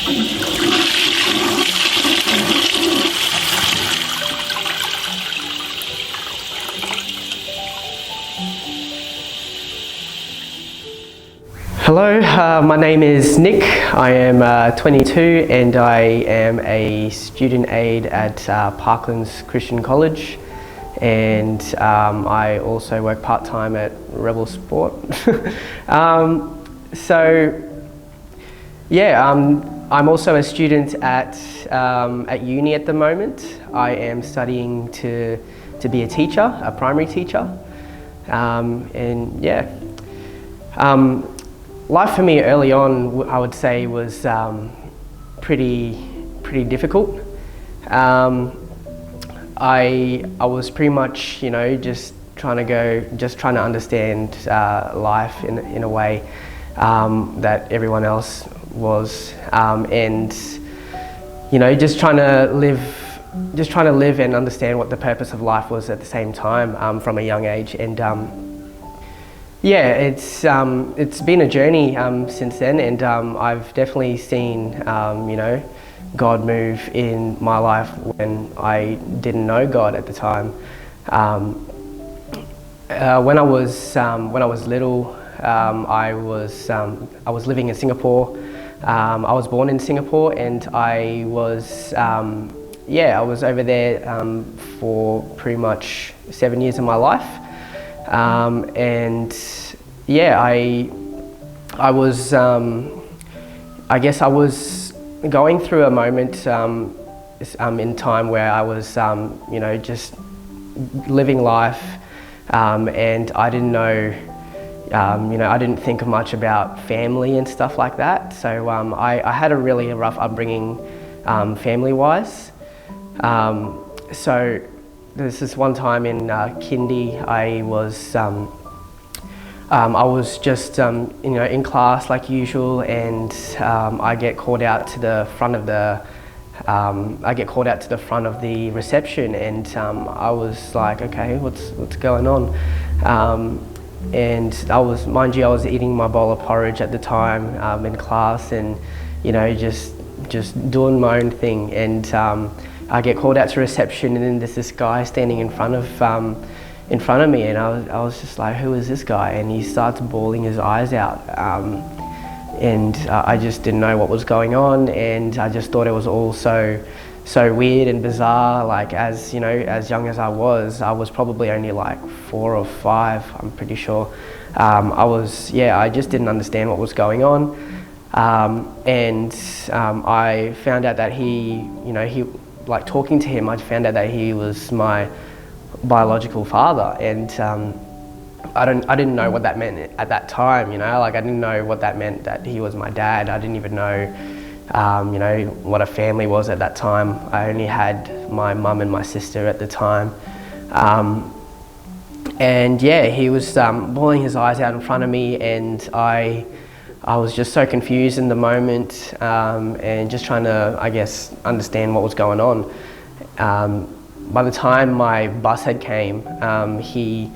Hello, my name is Nick. I am 22 and I am a student aide at Parklands Christian College, and I also work part-time at Rebel Sport. I'm also a student at uni at the moment. I am studying to be a teacher, a primary teacher, life for me early on, I would say, was pretty difficult. I was pretty much, just trying to understand life in a way that everyone else was, and just trying to live and understand what the purpose of life was at the same time from a young age. And it's been a journey since then, and I've definitely seen God move in my life when I didn't know God at the time. When I was little, I was living in Singapore. I was born in Singapore, and I was over there for pretty much 7 years of my life. I guess I was going through a moment in time where I was, just living life, and I didn't know, I didn't think much about family and stuff like that. So I had a really rough upbringing, family-wise. So this is one time in kindy. I was just in class like usual, and I get called out to the front of the reception, and I was like, okay, what's going on? And I was eating my bowl of porridge at the time in class, and just doing my own thing, and I get called out to reception, and then there's this guy standing in front of me, and I was just like, who is this guy? And he starts bawling his eyes out, and I just didn't know what was going on, and I just thought it was all so weird and bizarre. Like, as young as I was probably only like 4 or 5, I'm pretty sure. I just didn't understand what was going on, and I found out that he like, talking to him, I found out that he was my biological father, and I didn't know what that meant at that time. Like, I didn't know what that meant, that he was my dad. I didn't even know, what a family was at that time. I only had my mum and my sister at the time, he was bawling his eyes out in front of me, and I was just so confused in the moment, and just trying to, I guess, understand what was going on. By the time my bus head came, he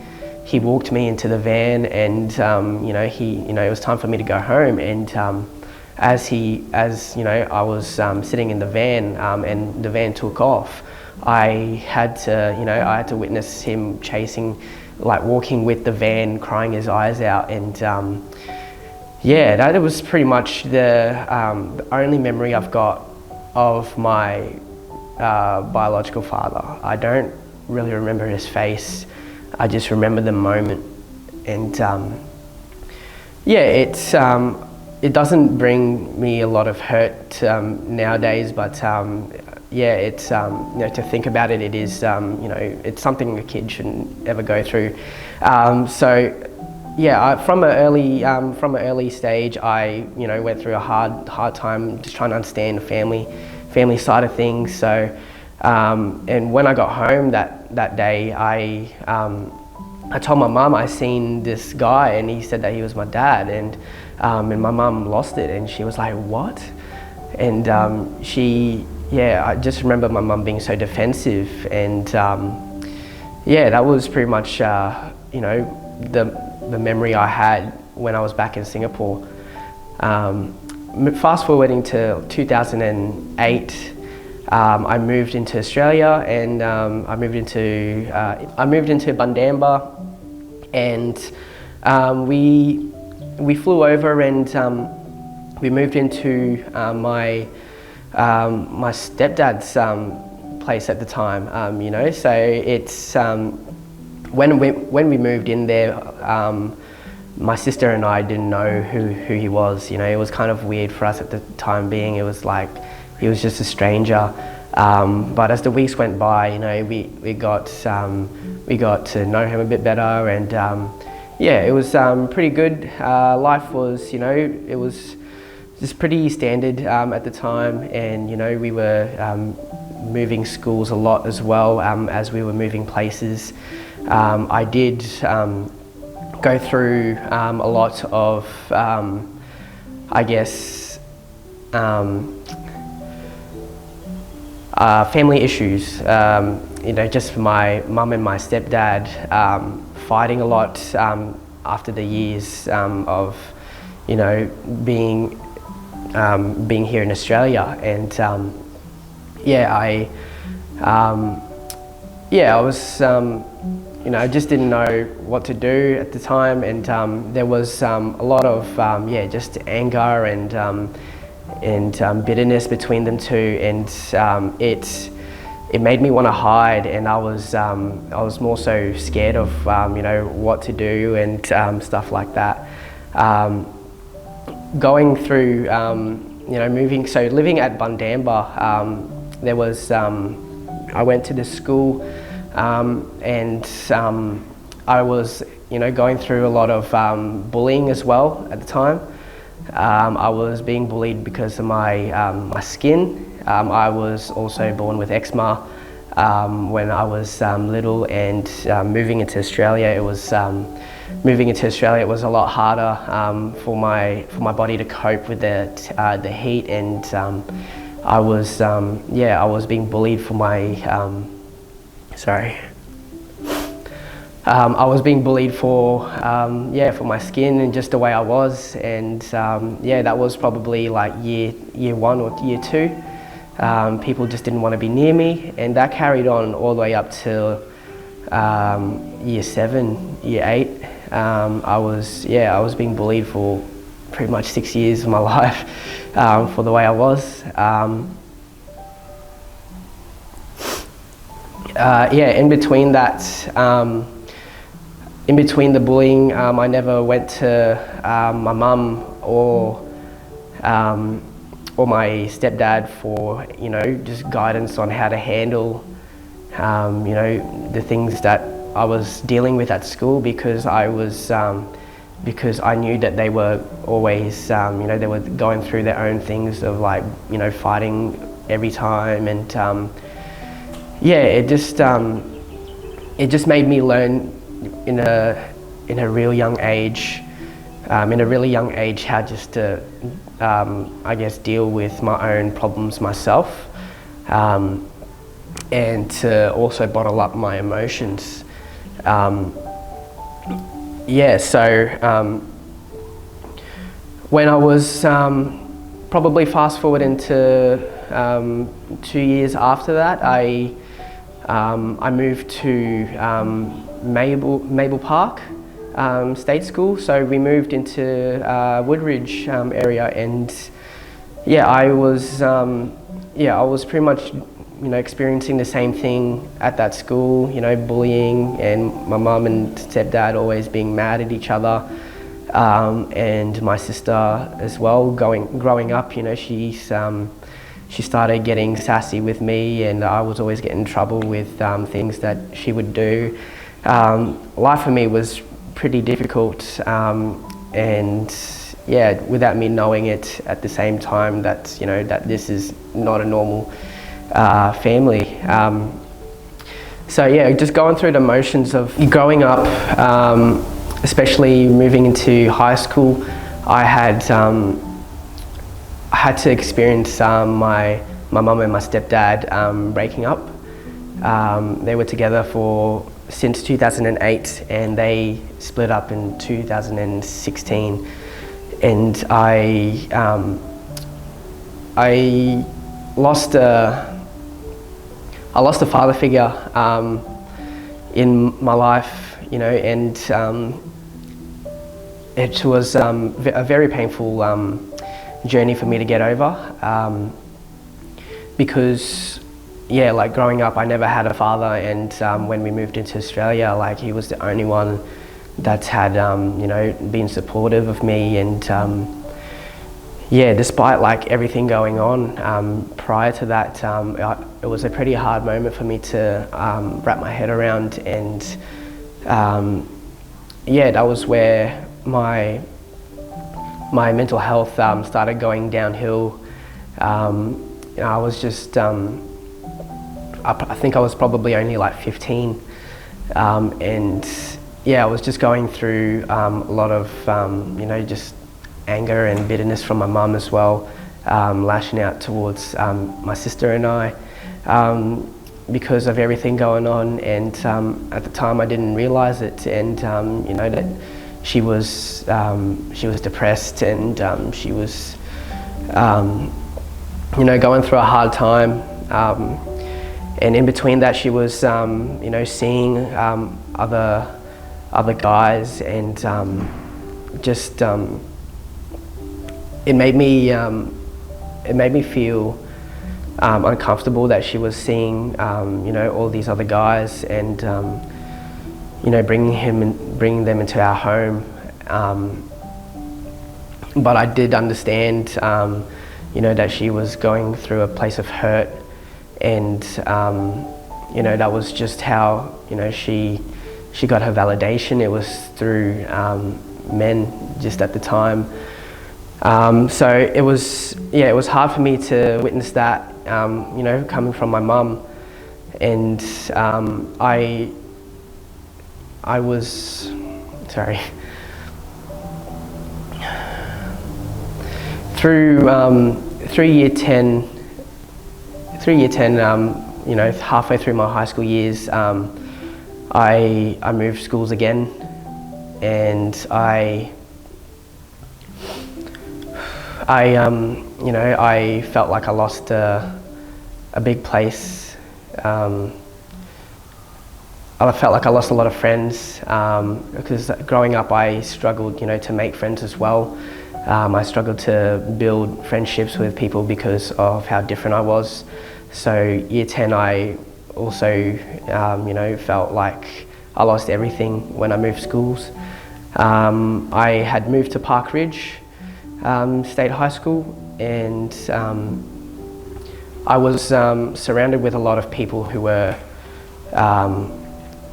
walked me into the van, and it was time for me to go home. And as I was sitting in the van, and the van took off, I had to witness him walking with the van, crying his eyes out, and that was pretty much the only memory I've got of my biological father. I don't really remember his face. I just remember the moment, and it doesn't bring me a lot of hurt nowadays, but to think about it, it is it's something a kid shouldn't ever go through. From an early stage, I went through a hard time just trying to understand the family side of things. So and when I got home that day, I told my mum I seen this guy, and he said that he was my dad, and my mum lost it, and she was like, what? And I just remember my mum being so defensive, and that was pretty much the memory I had when I was back in Singapore. fast forwarding to 2008, I moved into Australia, and I moved into Bundamba, and we flew over, and we moved into my stepdad's place at the time. You know, so it's when we moved in there. My sister and I didn't know who he was. You know, it was kind of weird for us at the time being. It was like he was just a stranger. But as the weeks went by, you know, we got to know him a bit better, and yeah, it was pretty good. Life was, you know, it was just pretty standard at the time, and you know, we were moving schools a lot as well as we were moving places. I did go through a lot of, I guess, family issues. You know, just for my mum and my stepdad fighting a lot after the years of, you know, being here in Australia, and yeah, I was. You know, I just didn't know what to do at the time, and there was a lot of yeah, just anger and bitterness between them two, and it made me want to hide, and I was more so scared of you know, what to do and stuff like that. Going through you know, living at Bundamba, there was I went to this school. And I was, you know, going through a lot of bullying as well at the time. I was being bullied because of my skin. I was also born with eczema when I was little, and moving into Australia, it was a lot harder for my body to cope with the heat, and I was being bullied for my I was being bullied for my skin and just the way I was, and yeah, that was probably like year 1 or year 2. People just didn't want to be near me, and that carried on all the way up to year 7, year 8. I was being bullied for pretty much 6 years of my life for the way I was. Yeah, in between that, in between the bullying, I never went to my mum or my stepdad for, you know, just guidance on how to handle, you know, the things that I was dealing with at school, because I knew that they were always, you know, they were going through their own things of, like, you know, fighting every time, and yeah, it just made me learn in a real young age, how just to I guess deal with my own problems myself, and to also bottle up my emotions. Yeah, so when I was probably fast forward into 2 years after that, I moved to Maple Park State School. So we moved into Woodridge area, and yeah, I was pretty much, you know, experiencing the same thing at that school. You know, bullying, and my mum and stepdad always being mad at each other, and my sister as well. Growing up, you know, she started getting sassy with me, and I was always getting in trouble with things that she would do. Life for me was pretty difficult, and yeah, without me knowing it at the same time, that, you know, that this is not a normal family. So yeah, just going through the motions of growing up, especially moving into high school, I had to experience my mum and my stepdad breaking up. They were together since 2008, and they split up in 2016. And I I lost a father figure in my life, you know, and it was a very painful journey for me to get over, because yeah, like growing up I never had a father, and when we moved into Australia, like he was the only one that's had you know, been supportive of me. And yeah, despite like everything going on prior to that, it was a pretty hard moment for me to wrap my head around. And yeah, that was where my mental health started going downhill. You know, I was just I think I was probably only like 15, and yeah, I was just going through a lot of you know, just anger and bitterness from my mum as well, lashing out towards my sister and I, because of everything going on. And at the time I didn't realise it, and you know, that she was depressed, and she was you know, going through a hard time, and in between that she was you know, seeing other guys, and just it made me feel uncomfortable that she was seeing you know, all these other guys, and you know, bringing them into our home. But I did understand you know, that she was going through a place of hurt, and you know, that was just how, you know, she got her validation. It was through men just at the time. So it was, yeah, it was hard for me to witness that, you know, coming from my mum. And I was, sorry, through year 10, you know, halfway through my high school years, I moved schools again, and I you know, I felt like I lost a big place. I felt like I lost a lot of friends, because growing up I struggled, you know, to make friends as well. I struggled to build friendships with people because of how different I was. So year 10 I also you know, felt like I lost everything when I moved schools. I had moved to Park Ridge State High School, and I was surrounded with a lot of people who were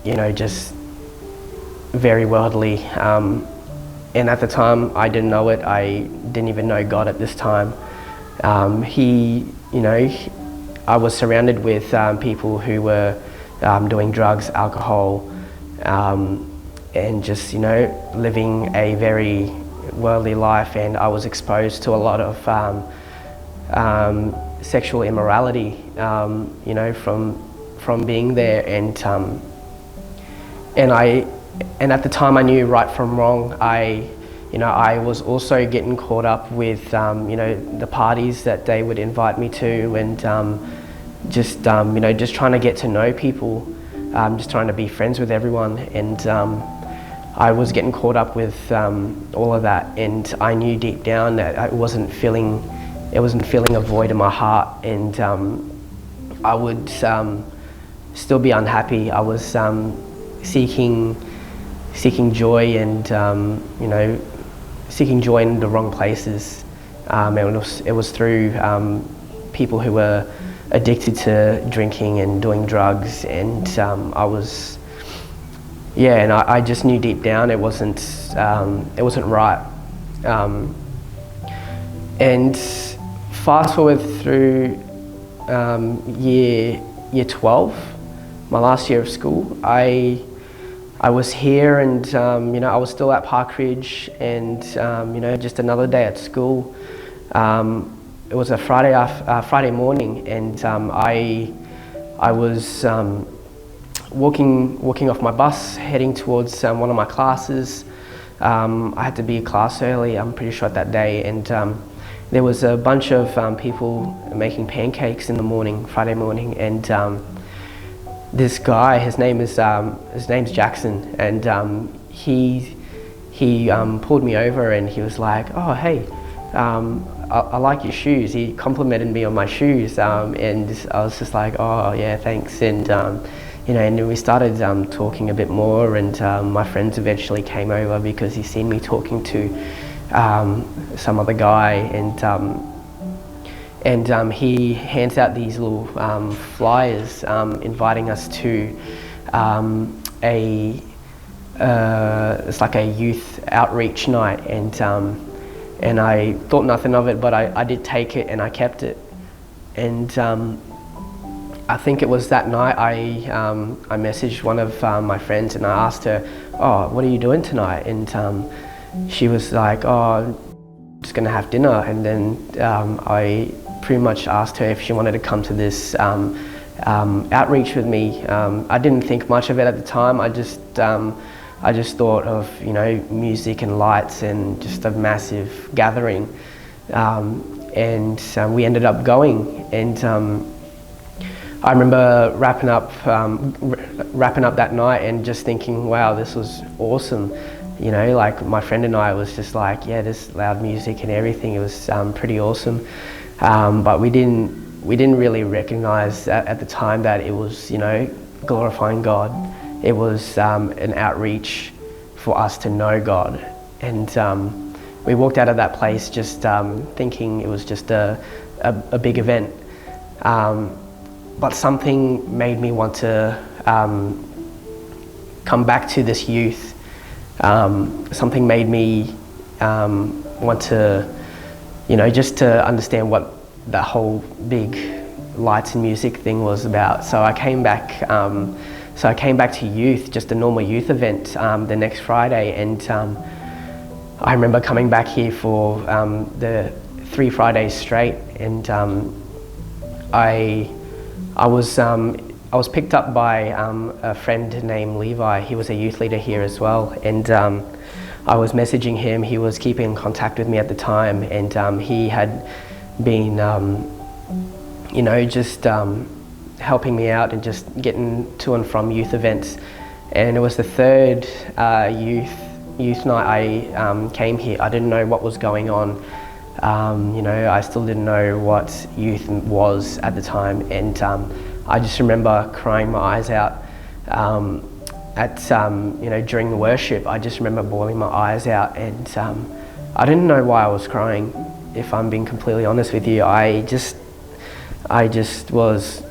you know, just very worldly, and at the time I didn't know it. I didn't even know God at this time. You know, I was surrounded with people who were doing drugs, alcohol, and just, you know, living a very worldly life, and I was exposed to a lot of sexual immorality, you know, from being there. And at the time I knew right from wrong. You know, I was also getting caught up with you know, the parties that they would invite me to, and just you know, just trying to get to know people, just trying to be friends with everyone. And I was getting caught up with all of that, and I knew deep down that I wasn't filling a void in my heart, and I would still be unhappy. I was seeking joy, and you know, seeking joy in the wrong places. It was through people who were addicted to drinking and doing drugs, and I was, yeah, and I just knew deep down it wasn't right. And fast forward through year 12, my last year of school, I was here, and you know, I was still at Park Ridge, and you know, just another day at school. It was a Friday morning, and I was walking off my bus, heading towards one of my classes. I had to be at class early, I'm pretty sure, that day, and there was a bunch of people making pancakes in the morning, Friday morning, and this guy, his name's Jackson, and he pulled me over and he was like, "Oh, hey, I like your shoes." He complimented me on my shoes, and I was just like, "Oh yeah, thanks." And you know, and we started talking a bit more, and my friends eventually came over because he seen me talking to some other guy, and he hands out these little flyers inviting us to it's like a youth outreach night, and I thought nothing of it, but I did take it and I kept it. And I think it was that night I messaged one of my friends and I asked her, "Oh, what are you doing tonight?" And she was like, "Oh, I'm just gonna have dinner." And then I pretty much asked her if she wanted to come to this outreach with me. I didn't think much of it at the time. I just thought of, you know, music and lights and just a massive gathering, and we ended up going. And I remember wrapping up that night and just thinking, wow, this was awesome. You know, like my friend and I was just like, yeah, this loud music and everything. It was pretty awesome, but we didn't really recognize at the time that it was, you know, glorifying God. It was an outreach for us to know God, and we walked out of that place just thinking it was just a big event. But something made me want to come back to this youth. Something made me want to, you know, just to understand what that whole big lights and music thing was about. So I came back. So I came back to youth, just a normal youth event, the next Friday, and I remember coming back here for the 3 Fridays straight, and I was picked up by a friend named Levi. He was a youth leader here as well, and I was messaging him. He was keeping in contact with me at the time, and he had been, you know, just helping me out and just getting to and from youth events. And it was the 3rd youth night I came here. I didn't know what was going on. You know, I still didn't know what youth was at the time, and I just remember crying my eyes out you know, during the worship. I just remember bawling my eyes out, and I didn't know why I was crying. If I'm being completely honest with you, I just was,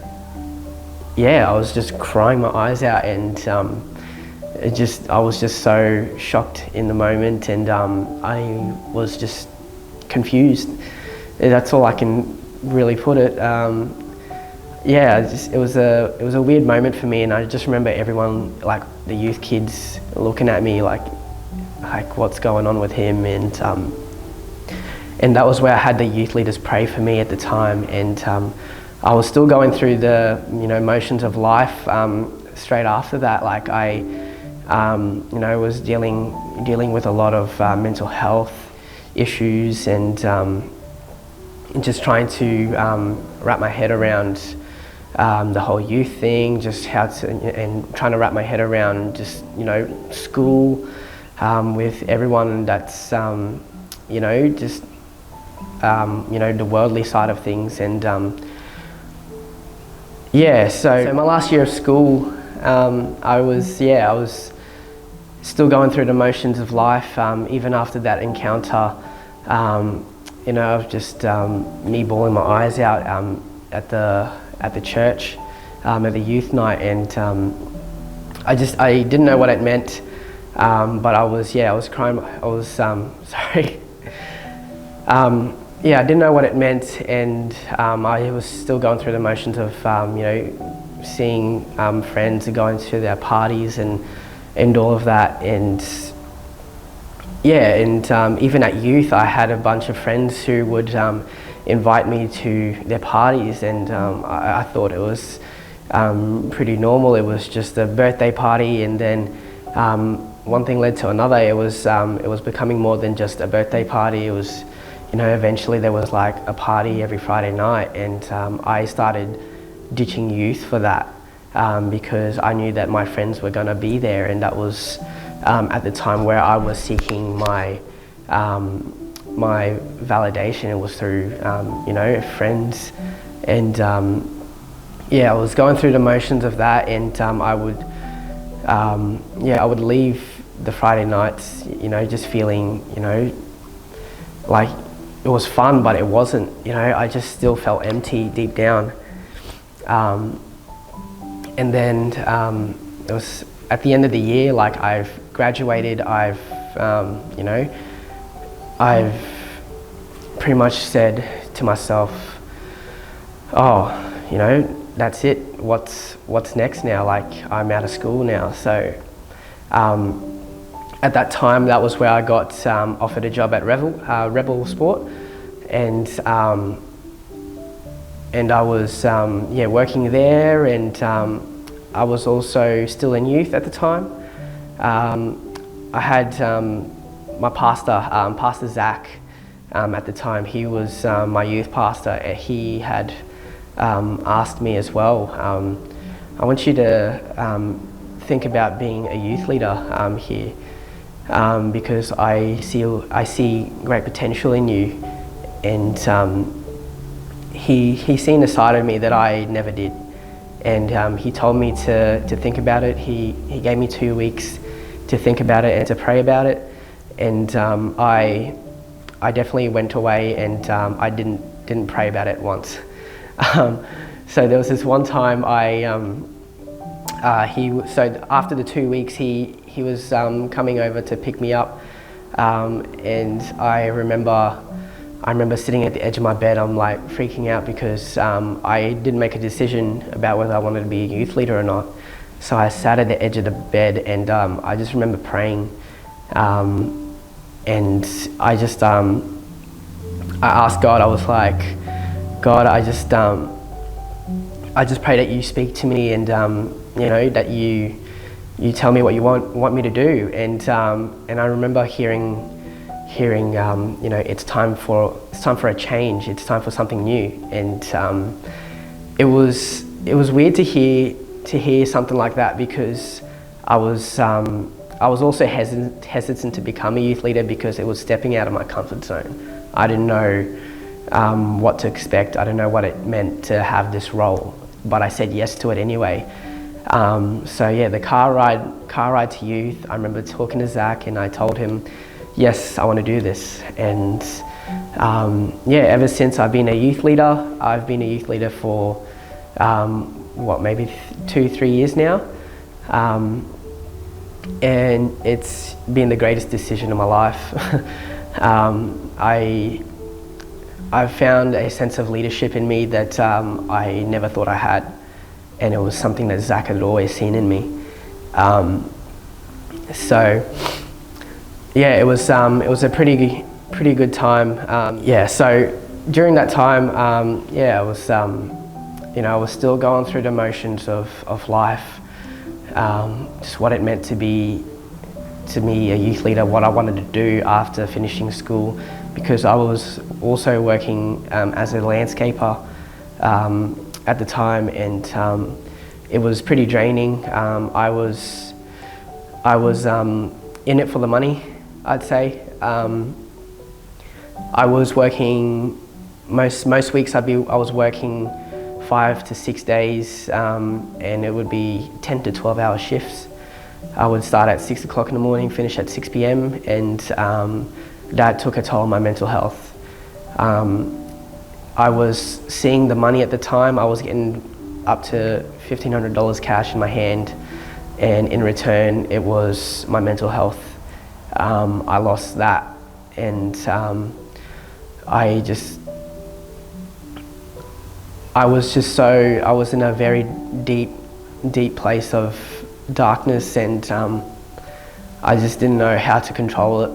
yeah, I was just crying my eyes out, and I was just so shocked in the moment, and I was just confused. That's all I can really put it. Yeah, it was a weird moment for me, and I just remember everyone, like the youth kids, looking at me like what's going on with him, and that was where I had the youth leaders pray for me at the time, and I was still going through the, you know, motions of life straight after that. Like I, you know, was dealing with a lot of mental health issues, and just trying to wrap my head around the whole youth thing, just how to, and trying to wrap my head around just, you know, school with everyone that's, you know, just, you know, the worldly side of things. And yeah, so my last year of school, I was still going through the motions of life, even after that encounter. You know, of just me bawling my eyes out at the church, at the youth night, and I didn't know what it meant, but I was crying. I was sorry. Yeah, I didn't know what it meant, and I was still going through the motions of you know, seeing friends going to their parties and all of that, and yeah, and even at youth, I had a bunch of friends who would invite me to their parties, and I thought it was pretty normal. It was just a birthday party, and then one thing led to another. It was becoming more than just a birthday party. It was, you know, eventually there was like a party every Friday night, and I started ditching youth for that because I knew that my friends were going to be there, and that was at the time where I was seeking my my validation. It was through you know, friends, and yeah, I was going through the motions of that, and I would leave the Friday nights, you know, just feeling, you know, like it was fun, but it wasn't, you know, I just still felt empty deep down. And then it was at the end of the year, like I've graduated, you know, I've pretty much said to myself, oh, you know, that's it, what's next now? Like, I'm out of school now. So at that time, that was where I got offered a job at Rebel Sport, and I was working there, and I was also still in youth at the time. I had my pastor, Pastor Zach, at the time. He was my youth pastor. He had asked me as well, I want you to think about being a youth leader here, because I see great potential in you. And he seen a side of me that I never did, and he told me to think about it. He gave me 2 weeks to think about it and to pray about it, and I definitely went away, and I didn't pray about it once. So there was this one time so after the 2 weeks he was coming over to pick me up, and I remember sitting at the edge of my bed. I'm like freaking out because I didn't make a decision about whether I wanted to be a youth leader or not. So I sat at the edge of the bed, and I just remember praying, and I just I asked God. I was like, God, I just pray that you speak to me, and you know, that you tell me what you want me to do. And I remember hearing you know, it's time for a change. It's time for something new. And it was weird to hear something like that, because I was also hesitant to become a youth leader, because it was stepping out of my comfort zone. I didn't know what to expect. I didn't know what it meant to have this role, but I said yes to it anyway. So yeah, the car ride to youth, I remember talking to Zach, and I told him, yes, I want to do this. And yeah, ever since I've been a youth leader. I've been a youth leader for maybe 2-3 years now, and it's been the greatest decision of my life. I've found a sense of leadership in me that I never thought I had, and it was something that Zach had always seen in me. So yeah, it was a pretty good time. Yeah, so during that time, yeah, I was you know, I was still going through the motions of life, just what it meant to be a youth leader, what I wanted to do after finishing school, because I was also working as a landscaper at the time, and it was pretty draining. I was in it for the money, I'd say. I was working most weeks. I was working 5 to 6 days, and it would be 10 to 12 hour shifts. I would start at 6 o'clock in the morning, finish at 6 p.m, and that took a toll on my mental health. I was seeing the money at the time. I was getting up to $1,500 cash in my hand, and in return it was my mental health. I lost that, and I was in a very deep place of darkness, and I just didn't know how to control it.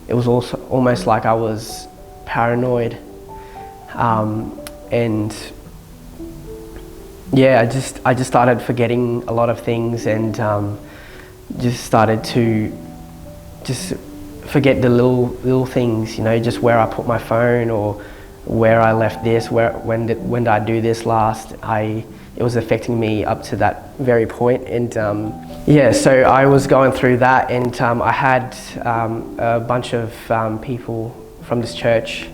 It was also almost like I was paranoid, and yeah, I just started forgetting a lot of things, and just started to forget the little things, you know, just where I put my phone or where I left this, when did I do this last. It was affecting me up to that very point. And yeah, so I was going through that, and I had a bunch of people from this church.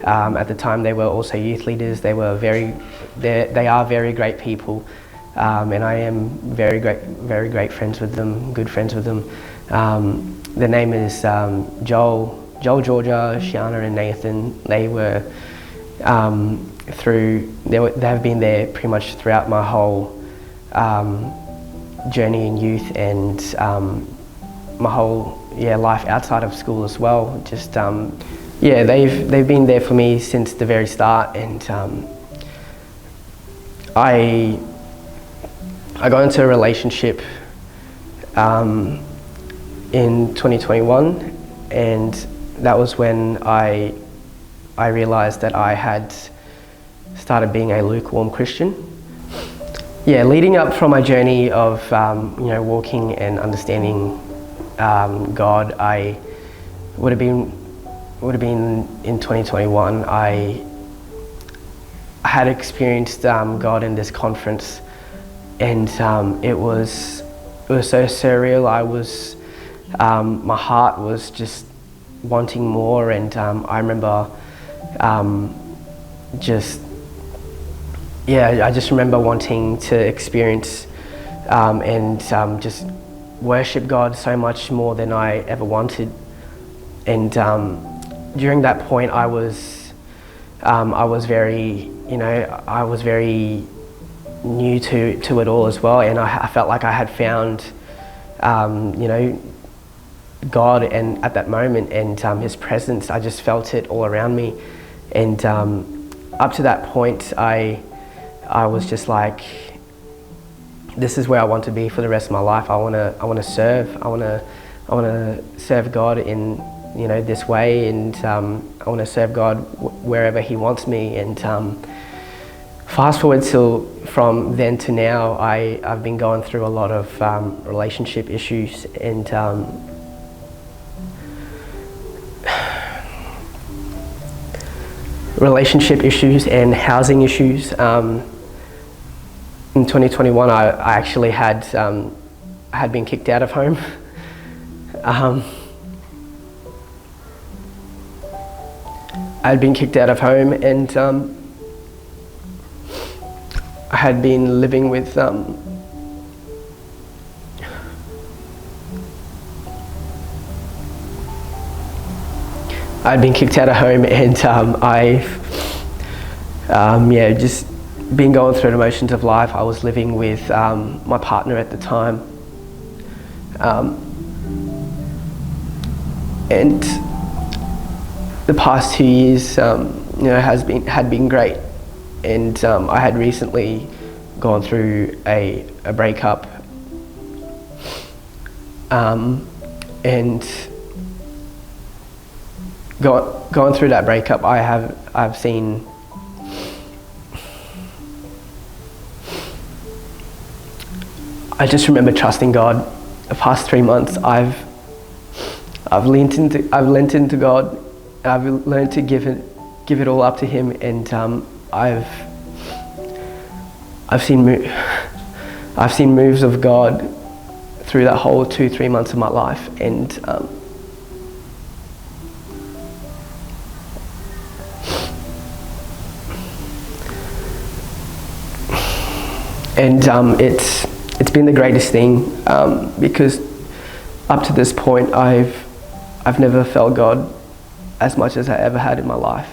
At the time, they were also youth leaders. They are very great people, and I am very great friends with them, good friends with them. The name is Joel, Georgia, Shiana, and Nathan. They were they have been there pretty much throughout my whole journey in youth, and my whole life outside of school as well. Just yeah, they've been there for me since the very start. And I got into a relationship in 2021, and that was when I realised that I had started being a lukewarm Christian. Yeah, leading up from my journey of you know, walking and understanding God, I would have been in 2021. I had experienced God in this conference, and it was so surreal. I was my heart was just wanting more, and I remember I just remember wanting to experience and just worship God so much more than I ever wanted. And during that point, I was very, you know, I was very new to it all as well, and I felt like I had found, you know, God, and at that moment, and His presence, I just felt it all around me. And up to that point, I was just like, this is where I want to be for the rest of my life. I want to serve. I want to serve God in, you know, this way, and I want to serve God wherever He wants me. And fast forward from then to now, I've been going through a lot of relationship issues, and housing issues. In 2021, I actually had been kicked out of home. I'd been kicked out of home, and I had been living with I'd been kicked out of home, and I've just been going through the motions of life. I was living with my partner at the time, and the past 2 years, you know, had been great. And I had recently gone through a breakup, and going through that breakup, I've seen I just remember trusting God. The past 3 months, I've lent into God. I've learned to give it all up to Him, and I've seen moves of God through that whole 2-3 months of my life, and it's been the greatest thing, because up to this point, I've never felt God as much as I ever had in my life.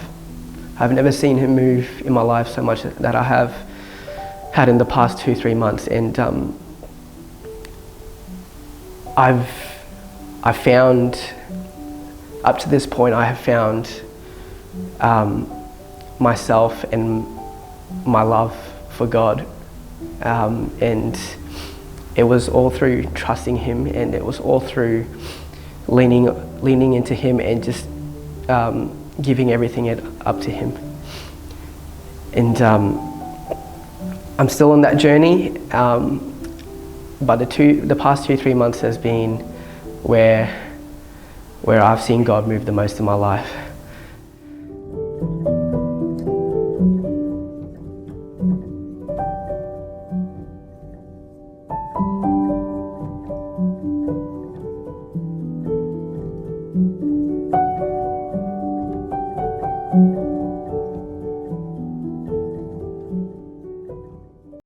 I've never seen Him move in my life so much that I have had in the past 2-3 months, and I've found, up to this point, I have found myself and my love for God, and it was all through trusting Him, and it was all through leaning into Him, and just giving everything up to Him. And I'm still on that journey, but the past 2-3 months has been where where I've seen God move the most in my life. Thank you.